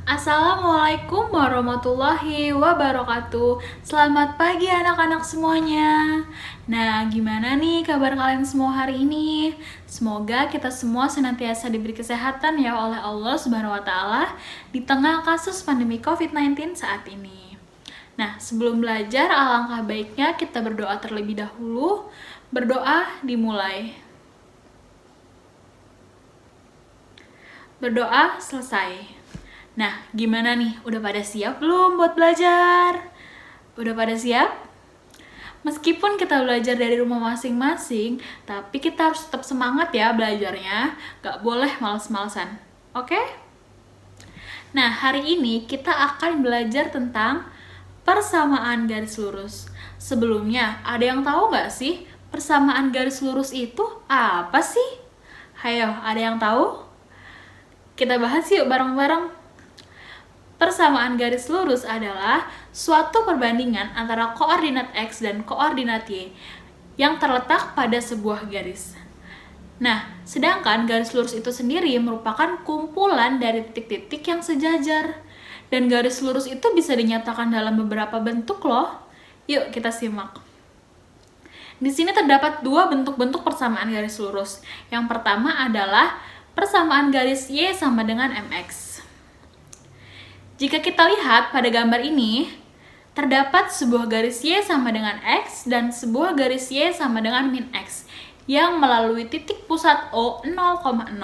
Assalamualaikum warahmatullahi wabarakatuh. Selamat pagi anak-anak semuanya. Nah, gimana nih kabar kalian semua hari ini? Semoga kita semua senantiasa diberi kesehatan ya oleh Allah Subhanahu wa taala di tengah kasus pandemi COVID-19 saat ini. Nah, sebelum belajar alangkah baiknya kita berdoa terlebih dahulu. Berdoa dimulai. Berdoa selesai. Nah, gimana nih? Udah pada siap belum buat belajar? Udah pada siap? Meskipun kita belajar dari rumah masing-masing, tapi kita harus tetap semangat ya belajarnya. Gak boleh males-malesan. Oke? Nah, hari ini kita akan belajar tentang persamaan garis lurus. Sebelumnya, ada yang tahu gak sih persamaan garis lurus itu apa sih? Hayo, ada yang tahu? Kita bahas yuk bareng-bareng. Persamaan garis lurus adalah suatu perbandingan antara koordinat X dan koordinat Y yang terletak pada sebuah garis. Nah, sedangkan garis lurus itu sendiri merupakan kumpulan dari titik-titik yang sejajar. Dan garis lurus itu bisa dinyatakan dalam beberapa bentuk loh. Yuk kita simak. Di sini terdapat dua bentuk-bentuk persamaan garis lurus. Yang pertama adalah persamaan garis Y sama dengan MX. Jika kita lihat pada gambar ini, terdapat sebuah garis Y sama dengan X dan sebuah garis Y sama dengan min X yang melalui titik pusat O 0,0.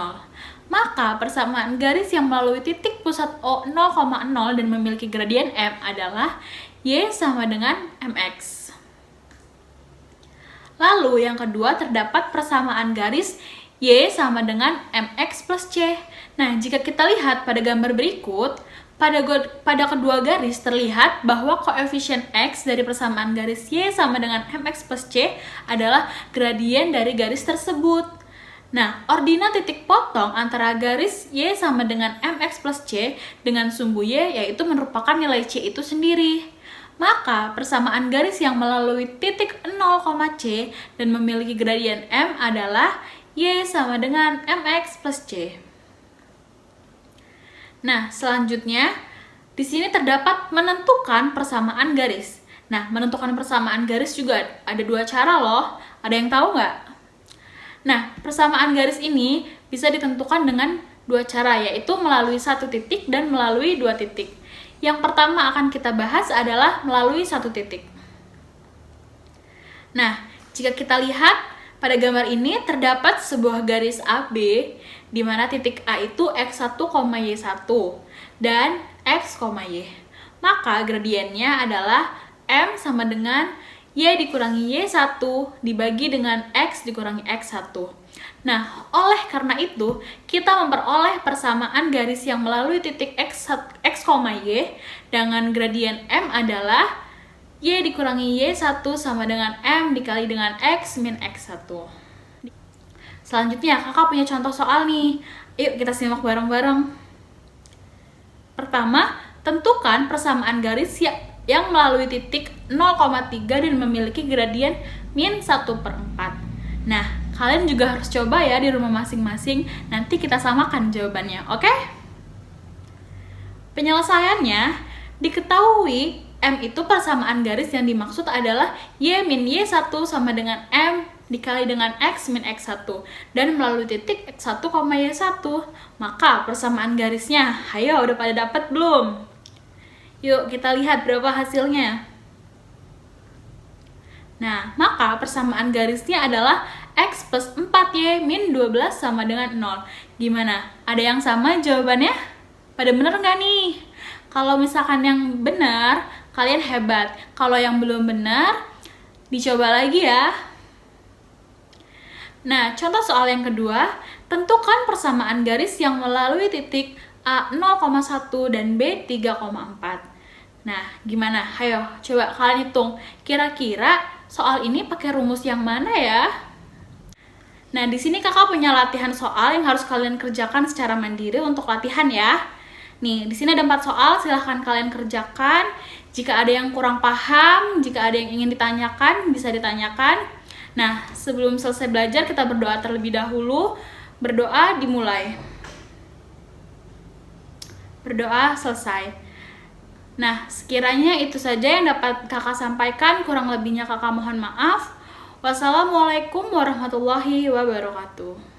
Maka persamaan garis yang melalui titik pusat O 0,0 dan memiliki gradien M adalah Y sama dengan MX. Lalu yang kedua terdapat persamaan garis Y sama dengan MX plus C. Nah, jika kita lihat pada gambar berikut, pada kedua garis terlihat bahwa koefisien X dari persamaan garis Y sama dengan MX plus C adalah gradien dari garis tersebut. Nah, ordinat titik potong antara garis Y sama dengan MX plus C dengan sumbu Y yaitu merupakan nilai C itu sendiri. Maka persamaan garis yang melalui titik 0, C dan memiliki gradien M adalah Y sama dengan MX plus C. Nah, selanjutnya di sini terdapat menentukan persamaan garis. Nah, menentukan persamaan garis juga ada dua cara loh. Ada yang tahu nggak? Nah, persamaan garis ini bisa ditentukan dengan dua cara, yaitu melalui satu titik dan melalui dua titik. Yang pertama akan kita bahas adalah melalui satu titik. Nah, jika kita lihat pada gambar ini terdapat sebuah garis AB di mana titik A itu X1, Y1 dan X, Y. Maka gradiennya adalah M sama dengan Y dikurangi Y1 dibagi dengan X dikurangi X1. Nah, oleh karena itu, kita memperoleh persamaan garis yang melalui titik X, Y dengan gradien M adalah Y dikurangi Y1 sama dengan M dikali dengan X min X1. Selanjutnya, kakak punya contoh soal nih. Yuk kita simak bareng-bareng. Pertama, tentukan persamaan garis yang melalui titik 0,3 dan memiliki gradien min 1/4. Nah, kalian juga harus coba ya di rumah masing-masing. Nanti kita samakan jawabannya, oke? Penyelesaiannya, diketahui M itu persamaan garis yang dimaksud adalah Y min Y1 sama dengan M dikali dengan X min X1 dan melalui titik X1, Y1. Maka persamaan garisnya, ayo udah pada dapat belum? Yuk kita lihat berapa hasilnya. Nah, maka persamaan garisnya adalah X plus 4Y min 12 sama dengan 0. Gimana? Ada yang sama jawabannya? Pada bener nggak nih? Kalau misalkan yang benar, kalian hebat. Kalau yang belum benar, dicoba lagi ya. Nah, contoh soal yang kedua, tentukan persamaan garis yang melalui titik A 0,1 dan B 3,4. Nah, gimana? Ayo, coba kalian hitung. Kira-kira soal ini pakai rumus yang mana ya? Nah, di sini kakak punya latihan soal yang harus kalian kerjakan secara mandiri untuk latihan ya. Nih, di sini ada 4 soal, silahkan kalian kerjakan. Jika ada yang kurang paham, jika ada yang ingin ditanyakan, bisa ditanyakan. Nah, sebelum selesai belajar, kita berdoa terlebih dahulu. Berdoa dimulai. berdoa selesai. Nah, sekiranya itu saja yang dapat kakak sampaikan, kurang lebihnya kakak mohon maaf. Wassalamualaikum warahmatullahi wabarakatuh.